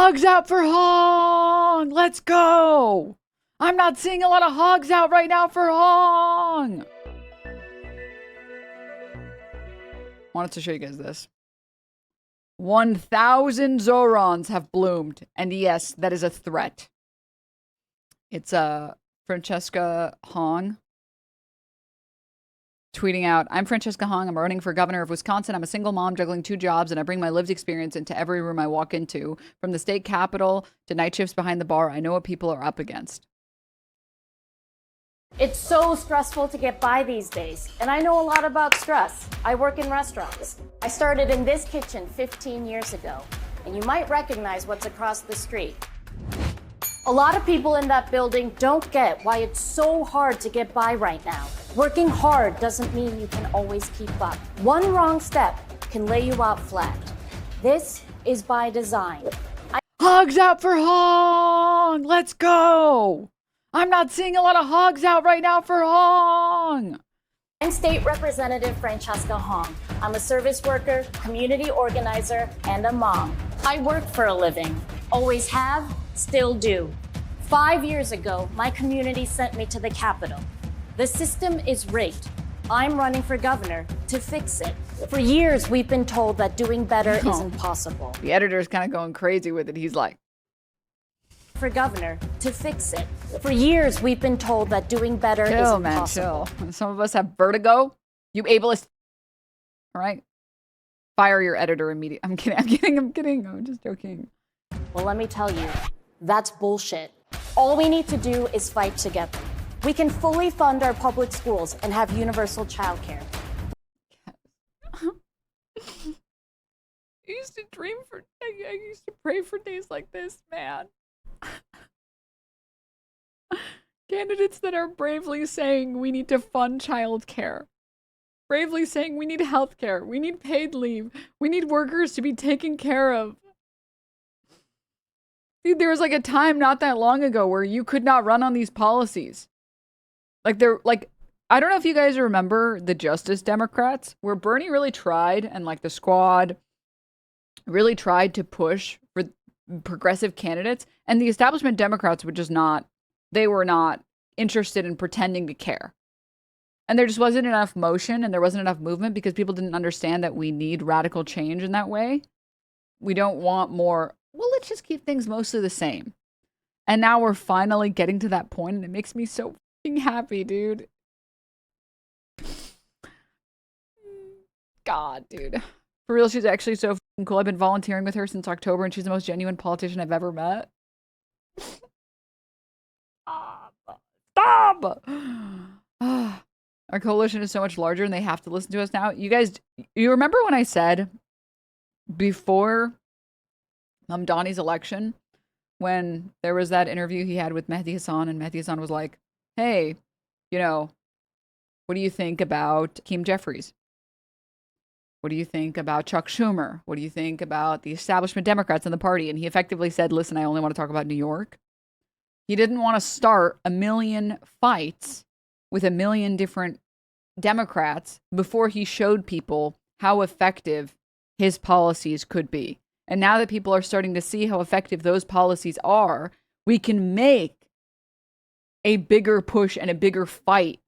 Hogs out for Hong! Let's go! I'm not seeing a lot of hogs out right now for Hong! Wanted to show you guys this. 1,000 Zohrans have bloomed. And yes, that is a threat. It's Francesca Hong tweeting out, I'm Francesca Hong. I'm running for governor of Wisconsin. I'm a single mom juggling 2 jobs, and I bring my lived experience into every room I walk into. From the state capitol to night shifts behind the bar, I know what people are up against. It's so stressful to get by these days, and I know a lot about stress. I work in restaurants. I started in this kitchen 15 years ago, and you might recognize what's across the street. A lot of people in that building don't get why it's so hard to get by right now. Working hard doesn't mean you can always keep up. One wrong step can lay you out flat. This is by design. Hogs out for Hong! Let's go! I'm not seeing a lot of hogs out right now for Hong! I'm State Representative Francesca Hong. I'm a service worker, community organizer, and a mom. I work for a living. Always have, still do. 5 years ago, my community sent me to the Capitol. The system is rigged. I'm running for governor to fix it. For years, we've been told that doing better isn't possible. The editor's kind of going crazy with it. He's like, for governor to fix it. For years, we've been told that doing better isn't possible. Chill. Some of us have vertigo. You ableist. All right. Fire your editor immediately. I'm kidding. I'm just joking. Well, let me tell you, that's bullshit. All we need to do is fight together. We can fully fund our public schools and have universal childcare. I used to pray for days like this, man. Candidates that are bravely saying we need to fund childcare. Bravely saying we need health care. We need paid leave. We need workers to be taken care of. Dude, there was like a time not that long ago where you could not run on these policies. I don't know if you guys remember the Justice Democrats, where Bernie really tried, and like the squad really tried to push for progressive candidates, and the establishment Democrats would just not, they were not interested in pretending to care. And there just wasn't enough motion and there wasn't enough movement because people didn't understand that we need radical change in that way. We don't want more, well, let's just keep things mostly the same. And now we're finally getting to that point, and it makes me so fucking happy, dude. God, dude. For real, she's actually so fucking cool. I've been volunteering with her since October, and she's the most genuine politician I've ever met. Stop! Our coalition is so much larger, and they have to listen to us now. You guys, you remember when I said before Mamdani's election, when there was that interview he had with Mehdi Hassan, and Mehdi Hassan was like, hey, you know, what do you think about Hakeem Jeffries? What do you think about Chuck Schumer? What do you think about the establishment Democrats in the party? And he effectively said, listen, I only want to talk about New York. He didn't want to start a million fights with a million different Democrats before he showed people how effective his policies could be. And now that people are starting to see how effective those policies are, we can make a bigger push and a bigger fight.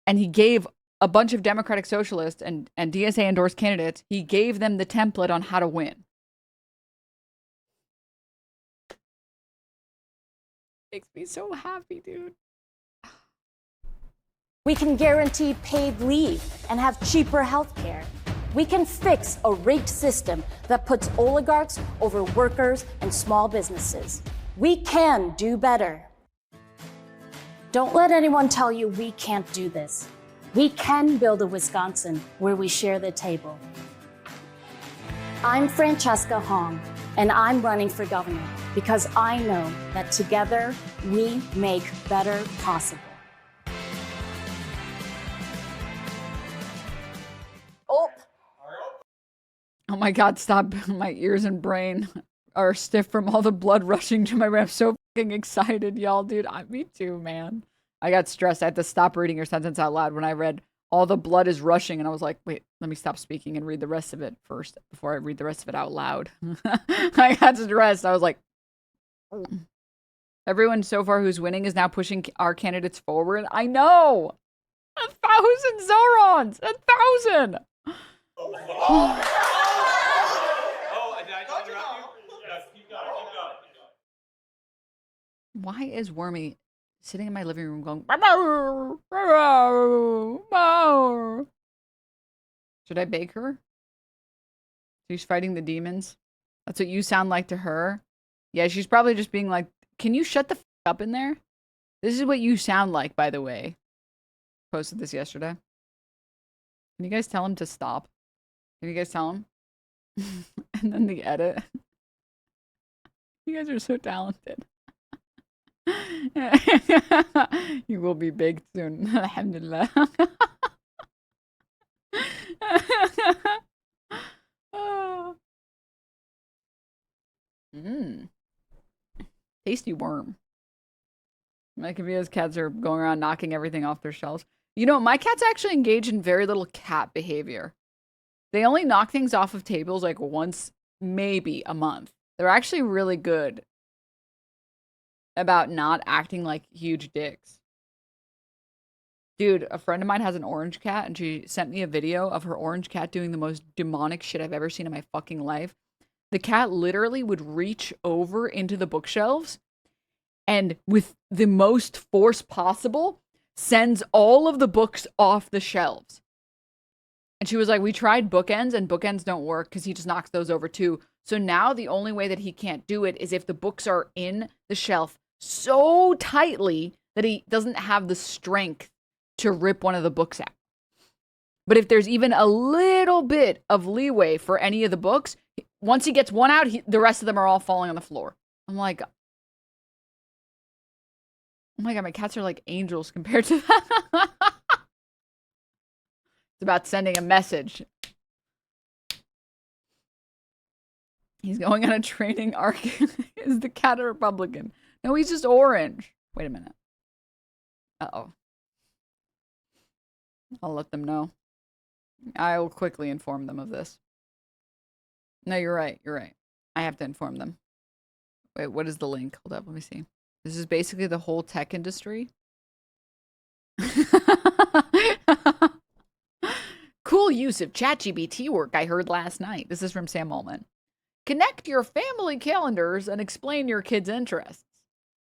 And he gave a bunch of Democratic Socialists and DSA endorsed candidates, he gave them the template on how to win. Makes me so happy, dude. We can guarantee paid leave and have cheaper health care. We can fix a rigged system that puts oligarchs over workers and small businesses. We can do better. Don't let anyone tell you we can't do this. We can build a Wisconsin where we share the table. I'm Francesca Hong, and I'm running for governor because I know that together we make better possible. Oh my God, stop. My ears and brain are stiff from all the blood rushing to my brain. I'm so fucking excited, y'all, dude. Me too, man. I got stressed. I had to stop reading your sentence out loud when I read all the blood is rushing. And I was like, wait, let me stop speaking and read the rest of it first before I read the rest of it out loud. I got stressed. I was like, everyone so far who's winning is now pushing our candidates forward. I know. 1,000 Zohrans. 1,000. Oh, did I interrupt you? Yes, keep going. Why is Wormy sitting in my living room going, "Bow, bow, bow"? Should I bake her? She's fighting the demons. That's what you sound like to her. Yeah, she's probably just being like, can you shut the f up in there? This is what you sound like, by the way. Posted this yesterday. Can you guys tell him to stop? Can you guys tell him? And then the edit. You guys are so talented. You will be baked soon. Alhamdulillah. Tasty worm. My Kavia's cats are going around knocking everything off their shelves. You know, my cats actually engage in very little cat behavior. They only knock things off of tables like once, maybe a month. They're actually really good about not acting like huge dicks. Dude, a friend of mine has an orange cat, and she sent me a video of her orange cat doing the most demonic shit I've ever seen in my fucking life. The cat literally would reach over into the bookshelves and with the most force possible, sends all of the books off the shelves. And she was like, we tried bookends, and bookends don't work because he just knocks those over too. So now the only way that he can't do it is if the books are in the shelf so tightly that he doesn't have the strength to rip one of the books out. But if there's even a little bit of leeway for any of the books, once he gets one out, the rest of them are all falling on the floor. I'm like, oh my God, my cats are like angels compared to that. It's about sending a message. He's going on a training arc. Is the cat a Republican? No, he's just orange. Wait a minute. Uh-oh. I'll let them know. I will quickly inform them of this. No, you're right. You're right. I have to inform them. Wait, what is the link? Hold up. Let me see. This is basically the whole tech industry. Cool use of ChatGPT work I heard last night. This is from Sam Ullman. Connect your family calendars and explain your kids' interests.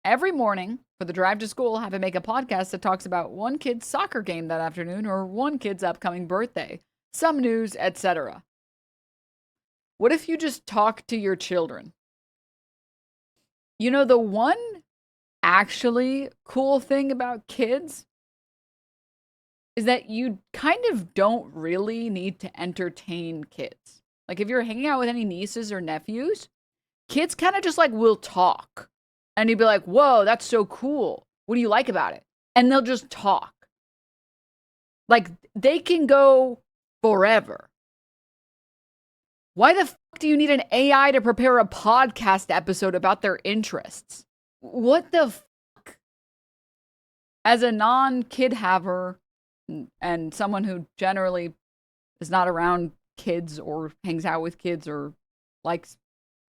Every morning for the drive to school, have him make a podcast that talks about one kid's soccer game that afternoon or one kid's upcoming birthday, some news, etc. What if you just talk to your children? You know, the one actually cool thing about kids is that you kind of don't really need to entertain kids. Like if you're hanging out with any nieces or nephews, kids kind of just like will talk. And you'd be like, whoa, that's so cool. What do you like about it? And they'll just talk. Like they can go forever. Why the fuck do you need an AI to prepare a podcast episode about their interests? What the fuck? As a non-kid haver and someone who generally is not around kids or hangs out with kids or likes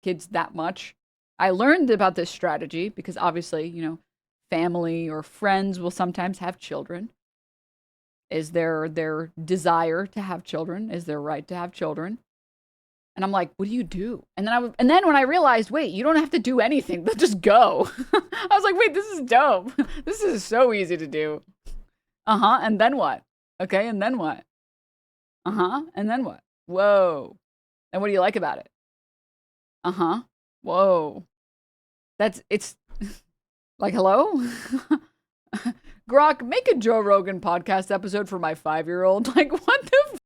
kids that much, I learned about this strategy because obviously, you know, family or friends will sometimes have children. Is their desire to have children? Is their right to have children? And I'm like, what do you do? And then when I realized, wait, you don't have to do anything. They'll just go. I was like, wait, this is dope. This is so easy to do. Uh-huh. And then what? Okay. And then what? Uh-huh. And then what? Whoa. And what do you like about it? Uh-huh. Whoa. It's like, hello? Grok, make a Joe Rogan podcast episode for my 5-year-old. Like, what the fuck?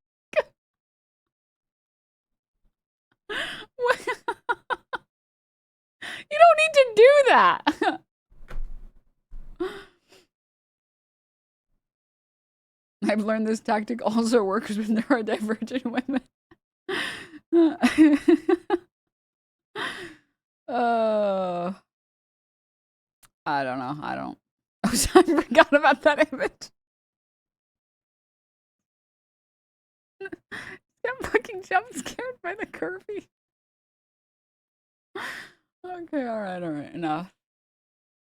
You don't need to do that. I've learned this tactic also works when there are divergent women. I don't know. I forgot about that image. Get fucking jump scared by the Kirby. Okay, alright, enough.